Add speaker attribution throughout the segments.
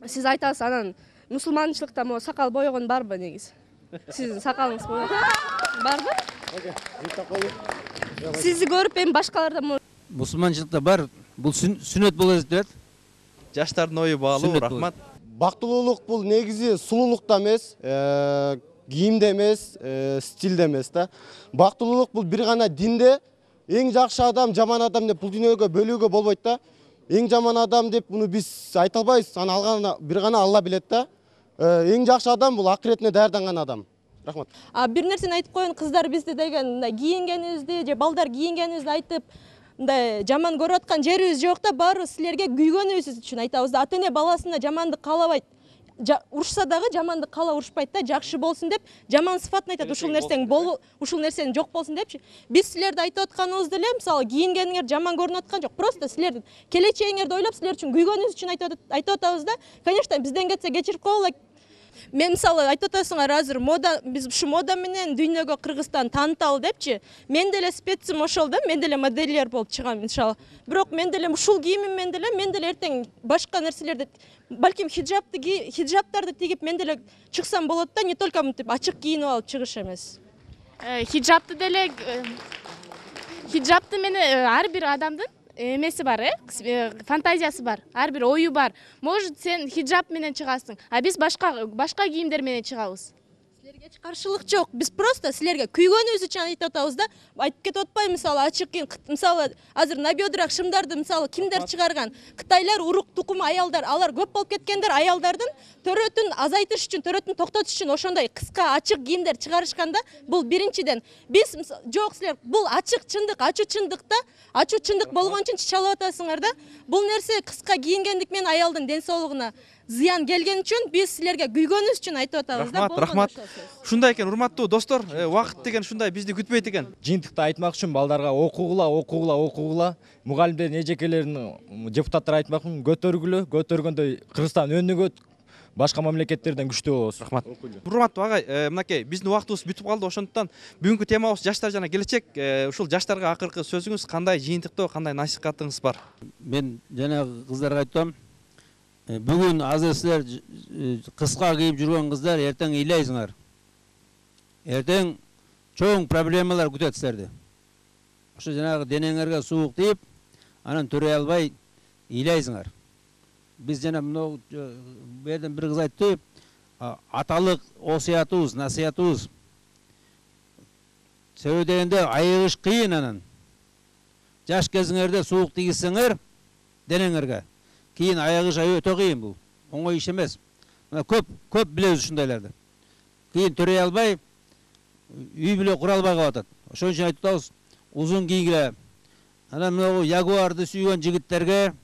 Speaker 1: Сиз айтасыз, анан мусулманчылыкта могу сакал бойгон барбы негизи? Сиздин сакалыңыз барбы? Сизди көрүп эми башкаларда
Speaker 2: Мусулманчылыкта бар, бул сүннөт болот деп.
Speaker 3: Жаштардын ою баалуу, рахмат.
Speaker 4: Бактылуулук бул негизи сулуулукта эмес, кийимде эмес, стилде эмес да. Бактылуулук бул бир гана динде эң жакшы адам, жаман адам деп бул дүйнөгө бөлүүгө болбойт да. Эң жаман адам деп муну биз айта албайбыз. Аны алган бир гана Алла билет да. Эң жакшы адам бул акыретине даярданган адам. Рахмат.
Speaker 5: Бир нерсени айтып коеюн, кыздар бизди деген кийингенибизди же балдар кийингенибизди айтып, мындай жаман көрүп аткан жерибиз жок да, баарыбыз силерге күйгөнүбүз үчүн айтабыз да. Ата эне баласына жамандык каалабайт. Урушса дагы жамандык каала урушпайт да, жакшы болсун деп, жаман сыфатын айтат, ушул нерсенин жок болсун депчи. Биз силерди айтып атканыбыз деле, мисалы кийингениңер жаман көрүнүп аткан жок. Просто силердин келечегиңерди ойлоп, силер үчүн күйгөнүбүз үчүн айтып атабыз да. Конечно, бизден кетсе кечирип койгула. Мен мисалы айтып атасыңар, азыр мода, биз ушу мода менен дүйнөгө Кыргызстан тааныталы депчи. Мен деле специм ошол да, мен деле модельер болуп чыгам иншалла. Бирок мен деле ушул кийимим менен деле эртең башка нерселерди, балким хиджаптарды тигип мен деле чыксам болот да, не только мынтип ачык кийинип алып чыгыш эмес.
Speaker 6: Хиджапты менен ар бир адамдын эмеси бар, фантазиясы бар, ар бир ою бар. Может, сен хиджап менен чыгасың, а биз башка кийимдер менен чыгабыз.
Speaker 5: Силерге эч каршылык жок. Биз просто силерге күйгөнүбүз үчүн айтып атабыз да. Айтып кетип атпайбы, мисалы ачык кийим, мисалы азыр на бедрах шымдарды мисалы кимдер чыгарган? Кытайлар, урук тукуму аялдар, алар көп болуп кеткендер, аялдардын төрөтүн азайтыш үчүн, төрөтүн токтотуш үчүн ошондой кыска ачык кийимдер чыгарышканда, бул биринчиден. Биз жок, силер бул ачык чындык, ачуу чындыкта, ачуу чындык болгон үчүн чычалып атасыңар да. Бул нерсе кыска кийингендик менен аялдын ден соолугуна зыян келген үчүн биз силерге күйгөнүбүз үчүн айтып атабыз да.
Speaker 3: Рахмат. Ушундай экен, урматтуу достор, убакыт деген ушундай бизди күтпөйт экен.
Speaker 7: Жыйынтыкта айтмак үчүн балдарга окугула. Мугалимдердин эжекелерин депутаттар айтмакмын, көтөргөндө Кыргызстан өнүгөт, башка мамлекеттерден күчтүү болобуз.
Speaker 3: Рахмат. Урматтуу агай, мынакей биздин убактыбыз бүтүп калды, ошондуктан бүгүнкү темабыз жаштар жана келечек. Ушул жаштарга акыркы сөзүңүз кандай, жыйынтыкта кандай насихатыңыз бар?
Speaker 2: Мен жана кыздарга айтам, бүгүн азыр силер кыска кийип жүргөн кыздар эртең ыйлайсыңар. Эртең чоң проблемалар күтөт силерди. Ошо жанагы денеңерге суук тийип, анан төрөй албай ыйлайсыңар. Биз жана мына берден бир кыз айтты, аталык осуятыбыз, насыятыбыз. Себеби дегенде айыгыш кыйын анан. Жаш кезиңерде суук тийгизсеңер денеңерге, кийин айыгыш өтө кыйын бул. Оңой иш эмес. Мына көп билебиз ушундайларды. Кийин төрөй албай, үй бүлө кура албай калат. Ошон үчүн айтып атабыз, узун кийгиле. Анан мына ягуарды сүйгөн жигиттерге,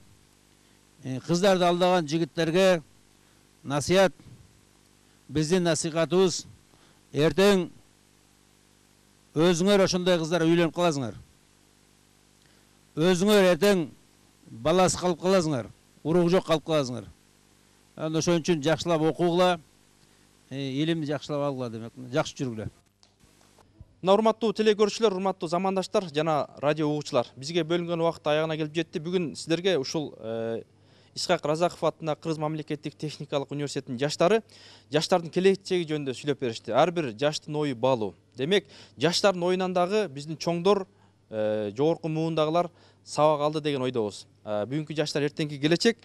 Speaker 2: кыздарды алдаган жигиттерге насыят, биздин насыхатыбыз, эртең өзүңөр ошондой кыздар үйлөнүп каласыңар. Өзүңөр эртең баласы калып каласыңар, уругу жок калып каласыңар. Анан ошон үчүн жакшылап окугула, илимди жакшылап алгыла демек, жакшы жүргүлө.
Speaker 3: Урматтуу телекөрүүчүлөр, урматтуу замандаштар жана радио угуучулар, бизге бөлүнгөн убакыт аягына келип жетти. Бүгүн сиздерге ушул Исхак Разаков атына Кыргыз мамлекеттик техникалык университетинин жаштары жаштардын келечеги жөнүндө сүйлөп беришти. Ар бир жаштын ою баалуу. Демек, жаштардын оюнан дагы биздин чоңдор, жогорку муундагылар сабак алды деген ойдобуз. Бүгүнкү жаштар эртеңки келечек.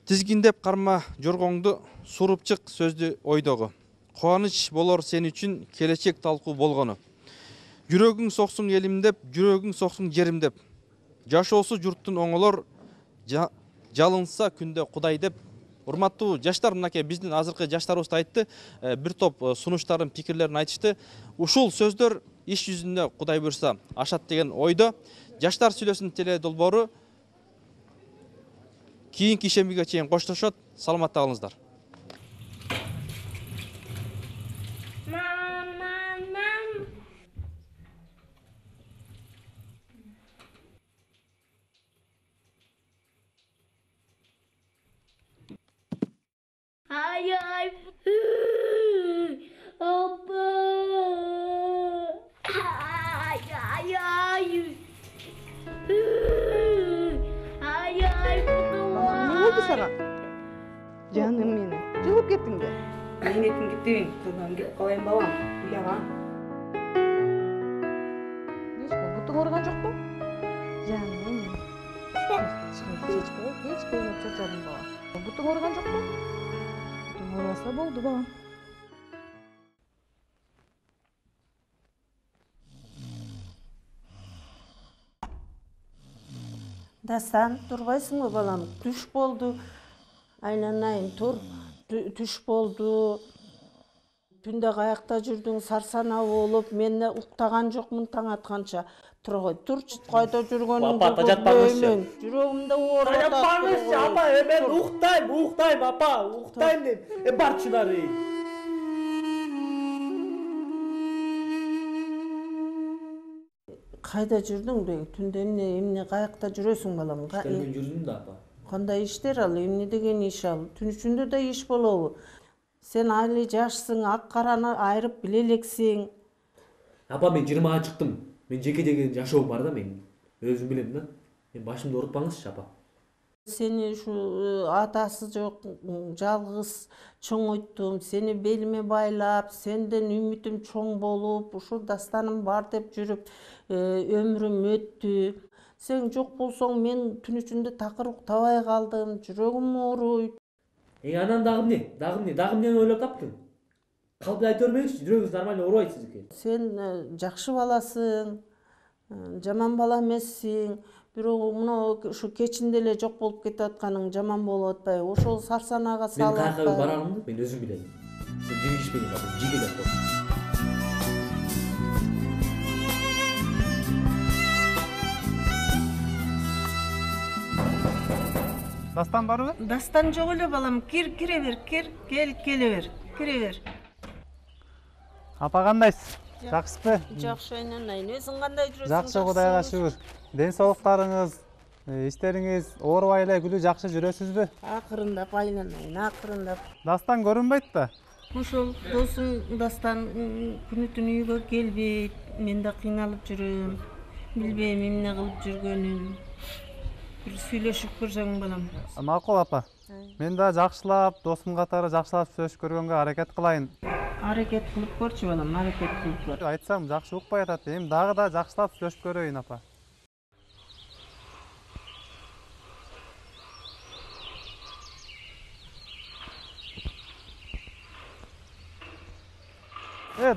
Speaker 3: Тизгиндеп карма жоргоңду, суруп чык сөздү ойдогу. Кубаныч болор сен үчүн келечек талкуу болгону. Жүрөгүң соксуң элим деп, жүрөгүң соксуң жерим деп. Жашоосу журттун оңолор, жалынса күндө Кудай деп. Урматтуу жаштар, мынакей биздин азыркы жаштарыбыз айтты, бир топ сунуштарын, пикирлерин айтышты. Ушул сөздөр иш жүзүндө Кудай буйрса ашат деген ойдо. Жаштар сүйлөсүн теле долбоору кийинки ишембиге чейин коштошот. Саламатта калыңыздар.
Speaker 8: Ay, Abba.
Speaker 1: Ne oldu sana? Жаным менин. Жылып кеттиң да.
Speaker 8: Эмнетиң кетпейин, кызым кетип калайын балам. Уяган.
Speaker 1: Бутуң ооруган жокпу? Жаным менин. Кеч койноп чарчадым балам. Бутуң ооруган жокпу? Бутуң оорубаса болду балам.
Speaker 9: Дастан, турбайсыңбы балам? Түш болду. Айланайын, тур. Түш болду. Түндө каякта жүрдүң, сарсана болуп, мен уктаган жокмун таң атканча. Тура кой, турчу, кайда жүргөнүңдү көрбөймүн. Жүрөгүмдө ооруп атат.
Speaker 10: Жатпаңызчы, апа, мен уктайм, апа, уктайм деп. Бар чынары.
Speaker 9: Кайда жүрдүң деги? Түндө эмне каякта жүрөсүң балам?
Speaker 10: Мен жүрдүм да, апа.
Speaker 9: Кандай иштер ал? Эмне деген иш ал? Түн ичинде да иш болобу? Сен айли жашсың, ак караны айырып биле элексиң.
Speaker 10: Апа, мен 20-га чыктым. Мен жеке деген жашоом бар да, мен өзүм билем да. Мен башымды оорутпаңызчы, апа.
Speaker 9: Сени ушу атасы жок, жалгыз чоңойттум. Сени белиме байлап, сенден үмүтүм чоң болуп, ушу дастаным бар деп жүрүп, өмүрүм өттү. Сен жок болсоң, мен түн ичинде такыр уктабай калдым, жүрөгүм ооруйт.
Speaker 10: Анан дагы эмнени ойлоп таптың? Калп айта бермеңизчи, жүрөгүңүз нормально оорубайт сиздики.
Speaker 9: Сен жакшы баласың, жаман бала эмессиң. Бирок мына ушу кечинде эле жок болуп кетип атканың жаман болуп атпайбы? Ошол сарсанага салып
Speaker 10: Мен каяка барганымды мен өзүм билем. Сен жигишпеңиз, апа, жигелеп кой.
Speaker 11: Дастан барбы?
Speaker 9: Дастан жок эле балам, кире бер, келе бер, кире бер.
Speaker 11: Апа кандайсыз? Жакшысызбы?
Speaker 9: Жакшы айнанайын. Өзүң кандай жүрөсүң?
Speaker 11: Жакшы, Кудайга шүгүр. Ден соолуктарыңыз, иштериңиз оорубай эле күлүү жакшы жүрөсүзбү?
Speaker 9: Акырындап айнанайын, акырындап.
Speaker 11: Дастан көрүнбөйт да.
Speaker 9: Ошол досуң Дастан күнү-түн үйгө келбейт. Мен да кыйналып жүрөм. Билбейм эмне кылып жүргөнүн. Бир сүйлөшүп көрсөң балам.
Speaker 11: Макул апа. Мен да жакшылап, досум катары жакшылап сүйлөшүп көргөнгө аракет кылайын.
Speaker 9: Аракет кылып көрчү балам, аракет кылып көр.
Speaker 11: Айтсам жакшы укпай атат. Эми дагы да жакшылап сүйлөшүп көрөйүн апа.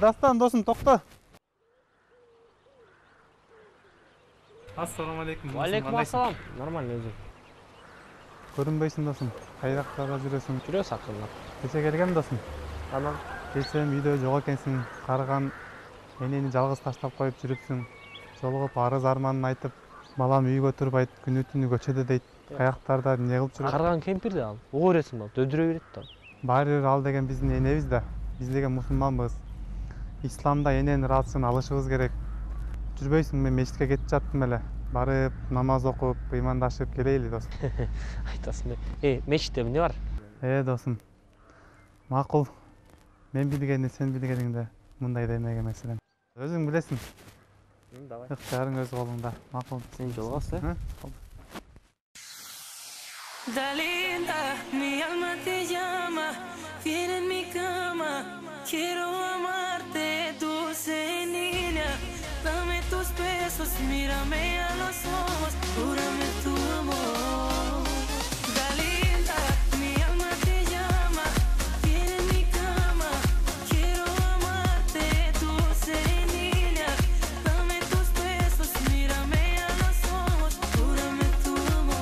Speaker 11: Дастан досум, токто. Ассаламу алейкум.
Speaker 12: Алейкум ассалам. Нормально өзү.
Speaker 11: Көрүнбөйсүң досум. Кайдактарга жүрөсүң?
Speaker 12: Жүрөс акырындап.
Speaker 11: Кече келгем досум.
Speaker 12: Анан
Speaker 11: келсем үйдө жок экенсиң. Карыган энени жалгыз таштап коюп жүрүпсүң. Жолугуп арыз арманын айтып, балам үйгө турбайт, күнү-түнү көчөдө дейт. Каяктарда эмне кылып жүрөт?
Speaker 12: Карыган кемпирди ал. Угу бересиң ба? Дөдүрөй берет да.
Speaker 11: Баары бир ал деген биздин энебиз да. Биз деген мусулманбыз. Исламда эненин ыраазысын алышыбыз керек. Жүрбөйсүң, мен мечитке кетип жаттым эле. Барып, намаз окуп, ыймандашып келейли досум.
Speaker 12: Айтасың. Мечитте эмне бар?
Speaker 11: Досум. Макул. Мен билгенди, сен билгениңде мындай демек эмес элем. Өзүң билесиң.
Speaker 12: Давай.
Speaker 11: Ыктыярың өз колуңда. Макул.
Speaker 12: Сен жолгос,
Speaker 13: Dalinda, mi alma te llama, viene en mi cama, quiero amarte, dulce niña, dame tus besos, mírame a los ojos, júrame tu amor. Dalinda, mi alma te llama, viene en mi cama, quiero amarte, dulce niña, dame tus besos, mírame a los ojos, júrame tu amor.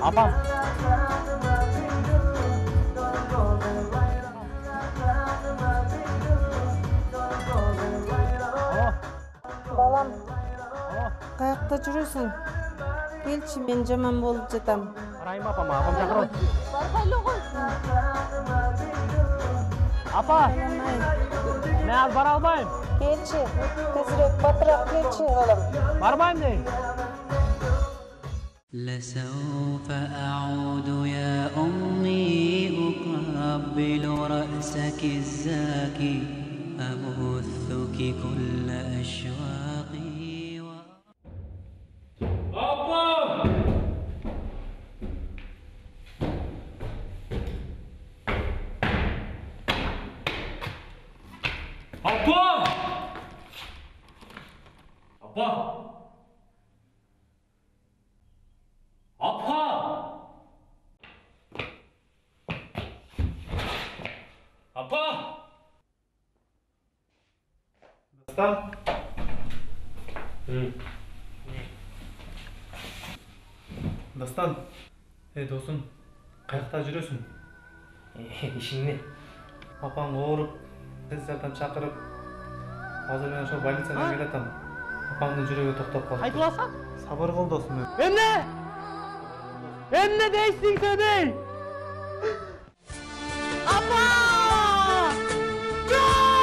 Speaker 11: Apam.
Speaker 9: Балам, каякта жүрөсүң? Келчи, мен жаман болуп жатам.
Speaker 12: Карайм апама, апам чакырат.
Speaker 9: Барбайлы кой.
Speaker 12: Апа! Мен ал бара албайм.
Speaker 9: Келчи, тезирээк батыраак келчи балам.
Speaker 12: Барбайм дейм.
Speaker 13: لسوف أعود يا أمي أقبل رأسك الزاكي أبثك كل أشواقي
Speaker 14: Dostan. Dostan. Dostum. Kayakta жүрөсүң?
Speaker 15: İşin ne?
Speaker 14: Апаң ооруп, тез жардам чакырып, азыр мен ошо больницадан келатам. Апамдын жүрөгү токтоп калды.
Speaker 15: Айтыласаң?
Speaker 14: Сабыр кыл досум.
Speaker 15: Эмне? Эмне дейсиң сөбөй? Апа! Жок!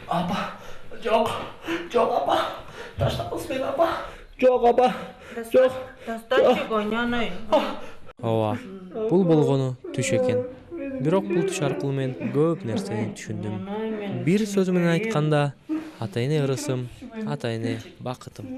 Speaker 12: Apa, жок, жок апа, таштаңыз мени апа. Жок апа, жок.
Speaker 9: Дастанчик ойнонойн.
Speaker 16: Ооба, бул болгону түш экен. Бирок бул түш аркылуу мен көп нерсени түшүндүм. Бир сөзү менен айтканда, ата-эне ырысым, ата-эне бакытым.